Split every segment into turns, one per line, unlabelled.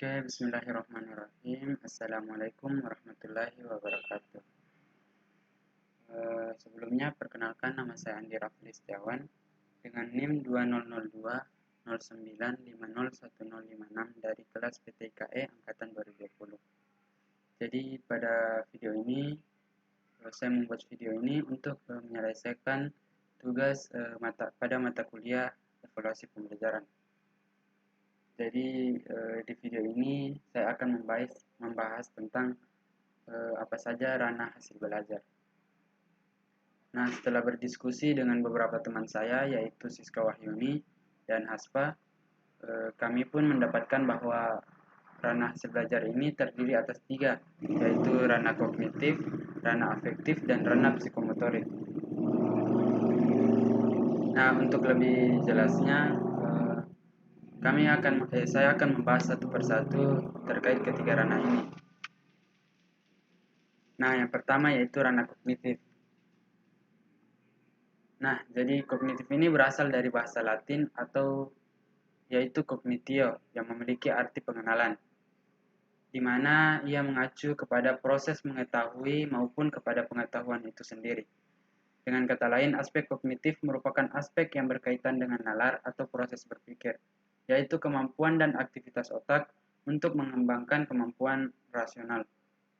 Oke, bismillahirrahmanirrahim. Assalamualaikum warahmatullahi wabarakatuh. Sebelumnya, perkenalkan nama saya Andi Rafli Setiawan dengan NIM 200209501056 dari kelas PTKE Angkatan 2020. Jadi, pada video ini, saya membuat video ini untuk menyelesaikan tugas pada mata kuliah evaluasi pembelajaran. Jadi di video ini saya akan membahas tentang apa saja ranah hasil belajar. Nah, setelah berdiskusi dengan beberapa teman saya, yaitu Siska Wahyuni dan Haspa, kami pun mendapatkan bahwa ranah hasil belajar ini terdiri atas 3, yaitu ranah kognitif, ranah afektif, dan ranah psikomotorik. Nah, untuk lebih jelasnya, saya akan membahas satu persatu terkait ketiga ranah ini. Nah, yang pertama yaitu ranah kognitif. Nah, jadi kognitif ini berasal dari bahasa Latin atau yaitu cognitio yang memiliki arti pengenalan, di mana ia mengacu kepada proses mengetahui maupun kepada pengetahuan itu sendiri. Dengan kata lain, aspek kognitif merupakan aspek yang berkaitan dengan nalar atau proses berpikir, yaitu kemampuan dan aktivitas otak untuk mengembangkan kemampuan rasional.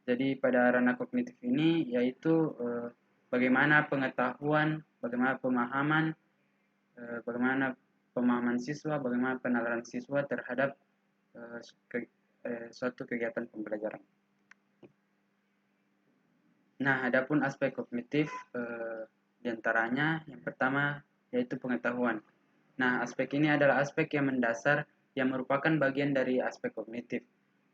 Jadi pada ranah kognitif ini yaitu bagaimana pengetahuan, bagaimana pemahaman siswa, bagaimana penalaran siswa terhadap suatu kegiatan pembelajaran. Nah, adapun aspek kognitif diantaranya yang pertama yaitu pengetahuan. Nah, aspek ini adalah aspek yang mendasar yang merupakan bagian dari aspek kognitif,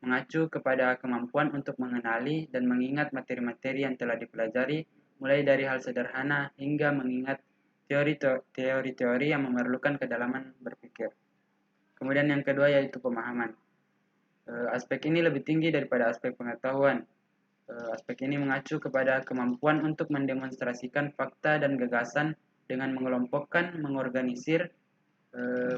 mengacu kepada kemampuan untuk mengenali dan mengingat materi-materi yang telah dipelajari, mulai dari hal sederhana hingga mengingat teori-teori yang memerlukan kedalaman berpikir. Kemudian yang kedua yaitu pemahaman. Aspek ini lebih tinggi daripada aspek pengetahuan. Aspek ini mengacu kepada kemampuan untuk mendemonstrasikan fakta dan gagasan dengan mengelompokkan, mengorganisir,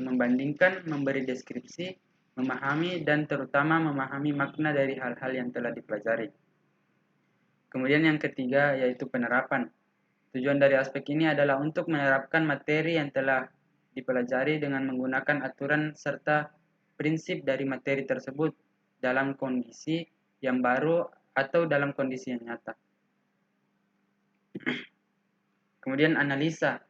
membandingkan, memberi deskripsi, memahami, dan terutama memahami makna dari hal-hal yang telah dipelajari. Kemudian yang ketiga yaitu penerapan. Tujuan dari aspek ini adalah untuk menerapkan materi yang telah dipelajari dengan menggunakan aturan serta prinsip dari materi tersebut dalam kondisi yang baru atau dalam kondisi yang nyata. Kemudian analisa.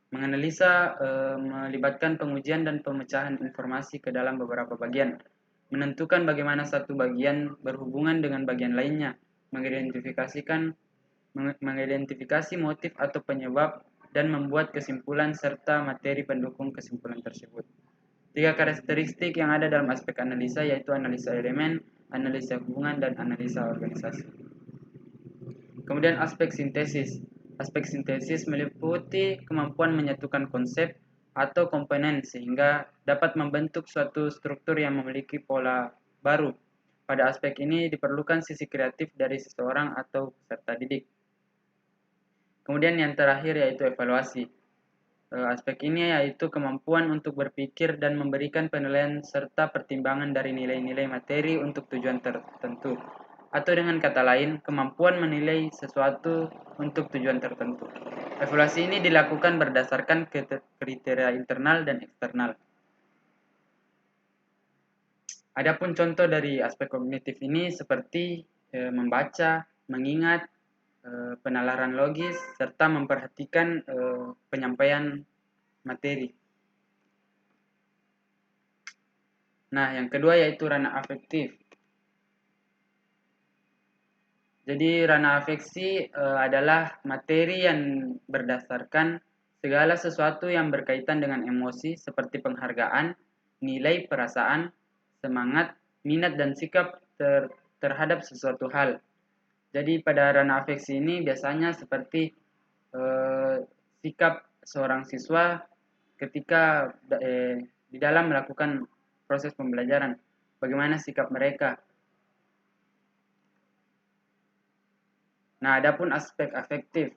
Menganalisa melibatkan pengujian dan pemecahan informasi ke dalam beberapa bagian, menentukan bagaimana satu bagian berhubungan dengan bagian lainnya, mengidentifikasi motif atau penyebab, dan membuat kesimpulan serta materi pendukung kesimpulan tersebut. 3 karakteristik yang ada dalam aspek analisa yaitu analisa elemen, analisa hubungan, dan analisa organisasi. Kemudian aspek sintesis. Aspek sintesis meliputi kemampuan menyatukan konsep atau komponen sehingga dapat membentuk suatu struktur yang memiliki pola baru. Pada aspek ini diperlukan sisi kreatif dari seseorang atau peserta didik. Kemudian yang terakhir yaitu evaluasi. Aspek ini yaitu kemampuan untuk berpikir dan memberikan penilaian serta pertimbangan dari nilai-nilai materi untuk tujuan tertentu. Atau dengan kata lain, kemampuan menilai sesuatu untuk tujuan tertentu. Evaluasi ini dilakukan berdasarkan kriteria internal dan eksternal. Adapun contoh dari aspek kognitif ini seperti membaca, mengingat, penalaran logis, serta memperhatikan penyampaian materi. Nah, yang kedua yaitu ranah afektif. Jadi ranah afeksi adalah materi yang berdasarkan segala sesuatu yang berkaitan dengan emosi seperti penghargaan, nilai, perasaan, semangat, minat, dan sikap terhadap sesuatu hal. Jadi pada ranah afeksi ini biasanya seperti sikap seorang siswa ketika di dalam melakukan proses pembelajaran. Bagaimana sikap mereka. Nah, adapun aspek afektif.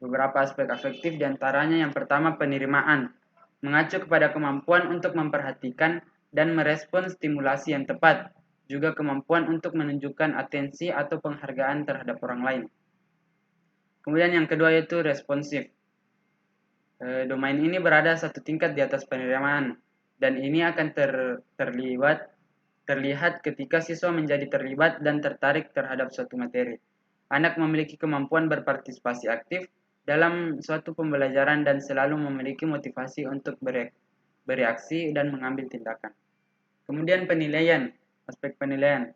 Beberapa aspek afektif diantaranya yang pertama penerimaan. Mengacu kepada kemampuan untuk memperhatikan, dan merespon stimulasi yang tepat, juga kemampuan untuk menunjukkan atensi atau penghargaan terhadap orang lain. Kemudian yang kedua yaitu responsif. Domain ini berada satu tingkat di atas penerimaan, dan ini akan terlihat ketika siswa menjadi terlibat dan tertarik terhadap suatu materi. Anak memiliki kemampuan berpartisipasi aktif dalam suatu pembelajaran dan selalu memiliki motivasi untuk bereaksi dan mengambil tindakan. Kemudian penilaian, aspek penilaian.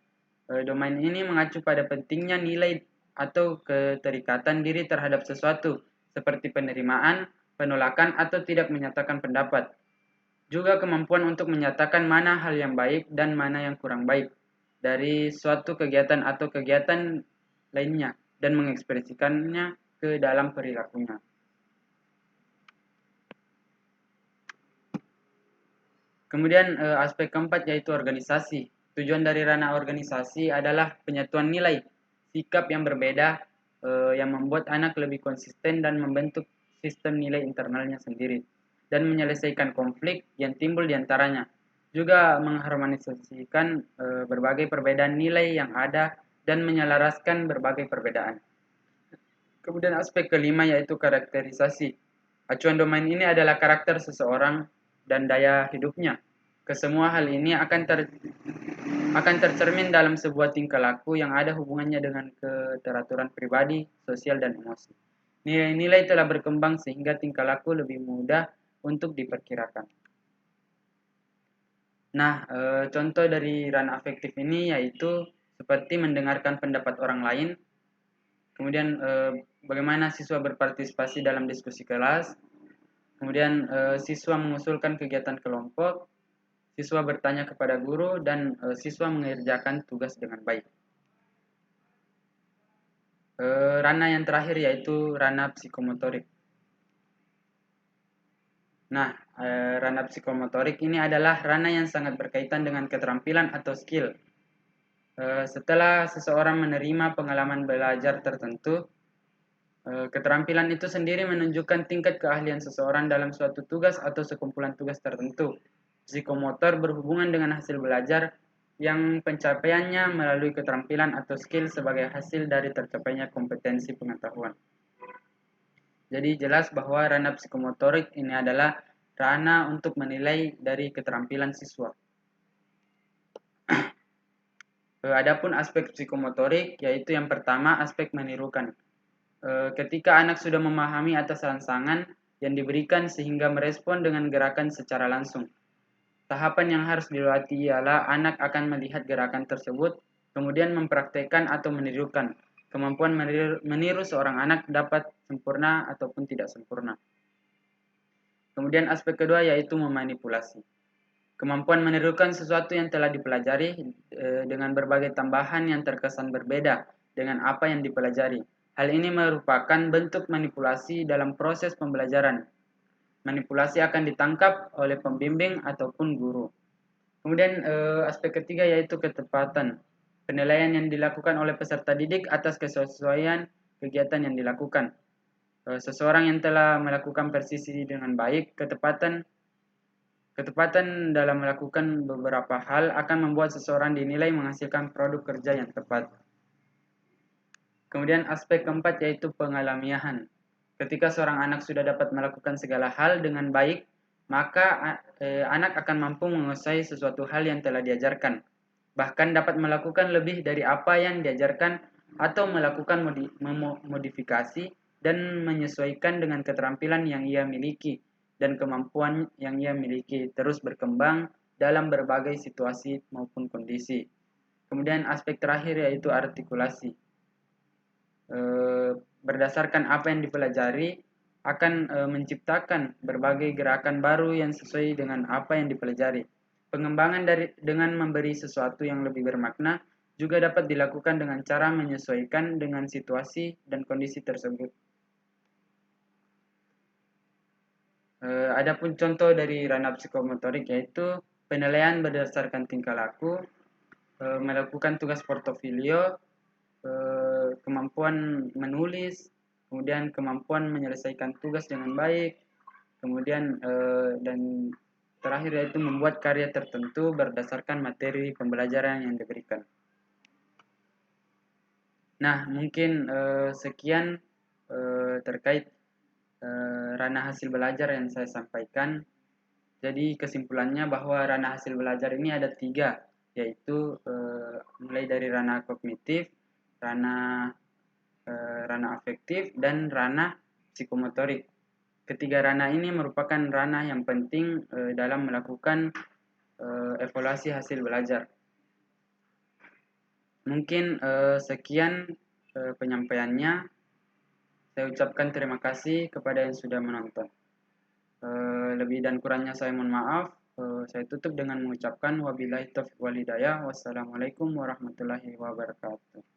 Domain ini mengacu pada pentingnya nilai atau keterikatan diri terhadap sesuatu, seperti penerimaan, penolakan, atau tidak menyatakan pendapat. Juga kemampuan untuk menyatakan mana hal yang baik dan mana yang kurang baik dari suatu kegiatan atau kegiatan lainnya dan mengekspresikannya ke dalam perilakunya. Kemudian aspek keempat yaitu organisasi. Tujuan dari ranah organisasi adalah penyatuan nilai, sikap yang berbeda yang membuat anak lebih konsisten dan membentuk sistem nilai internalnya sendiri dan menyelesaikan konflik yang timbul di antaranya. Juga mengharmonisasikan berbagai perbedaan nilai yang ada dan menyelaraskan berbagai perbedaan. Kemudian aspek kelima yaitu karakterisasi. Acuan domain ini adalah karakter seseorang dan daya hidupnya. Kesemua hal ini akan tercermin dalam sebuah tingkah laku yang ada hubungannya dengan keteraturan pribadi, sosial, dan emosi. Nilai-nilai telah berkembang sehingga tingkah laku lebih mudah untuk diperkirakan. Nah, contoh dari ranah afektif ini yaitu seperti mendengarkan pendapat orang lain, kemudian bagaimana siswa berpartisipasi dalam diskusi kelas, kemudian siswa mengusulkan kegiatan kelompok, siswa bertanya kepada guru, dan siswa mengerjakan tugas dengan baik. Ranah yang terakhir yaitu ranah psikomotorik. Nah, ranah psikomotorik ini adalah ranah yang sangat berkaitan dengan keterampilan atau skill. Setelah seseorang menerima pengalaman belajar tertentu, keterampilan itu sendiri menunjukkan tingkat keahlian seseorang dalam suatu tugas atau sekumpulan tugas tertentu. Psikomotor berhubungan dengan hasil belajar yang pencapaiannya melalui keterampilan atau skill sebagai hasil dari tercapainya kompetensi pengetahuan. Jadi jelas bahwa ranah psikomotorik ini adalah ranah untuk menilai dari keterampilan siswa. Adapun aspek psikomotorik yaitu yang pertama aspek menirukan. Ketika anak sudah memahami atas rangsangan yang diberikan sehingga merespon dengan gerakan secara langsung. Tahapan yang harus dilewati ialah anak akan melihat gerakan tersebut, kemudian mempraktekkan atau menirukan. Kemampuan meniru seorang anak dapat sempurna ataupun tidak sempurna. Kemudian aspek kedua yaitu memanipulasi. Kemampuan menirukan sesuatu yang telah dipelajari dengan berbagai tambahan yang terkesan berbeda dengan apa yang dipelajari. Hal ini merupakan bentuk manipulasi dalam proses pembelajaran. Manipulasi akan ditangkap oleh pembimbing ataupun guru. Kemudian aspek ketiga yaitu ketepatan. Penilaian yang dilakukan oleh peserta didik atas kesesuaian kegiatan yang dilakukan. Seseorang yang telah melakukan presisi dengan baik, ketepatan dalam melakukan beberapa hal akan membuat seseorang dinilai menghasilkan produk kerja yang tepat. Kemudian aspek keempat yaitu pengalamiahan. Ketika seorang anak sudah dapat melakukan segala hal dengan baik, maka anak akan mampu menguasai sesuatu hal yang telah diajarkan. Bahkan dapat melakukan lebih dari apa yang diajarkan atau melakukan modifikasi dan menyesuaikan dengan keterampilan yang ia miliki dan kemampuan yang ia miliki terus berkembang dalam berbagai situasi maupun kondisi. Kemudian aspek terakhir yaitu artikulasi. Berdasarkan apa yang dipelajari akan menciptakan berbagai gerakan baru yang sesuai dengan apa yang dipelajari. Pengembangan dengan memberi sesuatu yang lebih bermakna juga dapat dilakukan dengan cara menyesuaikan dengan situasi dan kondisi tersebut. Adapun contoh dari ranah psikomotorik yaitu penilaian berdasarkan tingkah laku, melakukan tugas portofolio, kemampuan menulis, kemudian kemampuan menyelesaikan tugas dengan baik, kemudian dan terakhir yaitu membuat karya tertentu berdasarkan materi pembelajaran yang diberikan. Nah, mungkin sekian terkait ranah hasil belajar yang saya sampaikan. Jadi kesimpulannya bahwa ranah hasil belajar ini ada 3, yaitu mulai dari ranah kognitif, ranah afektif, dan ranah psikomotorik. Ketiga ranah ini merupakan ranah yang penting dalam melakukan evaluasi hasil belajar. Mungkin sekian penyampaiannya. Saya ucapkan terima kasih kepada yang sudah menonton. Lebih dan kurangnya saya mohon maaf. Saya tutup dengan mengucapkan wabillahi taufiq wal hidayah. Wassalamualaikum warahmatullahi wabarakatuh.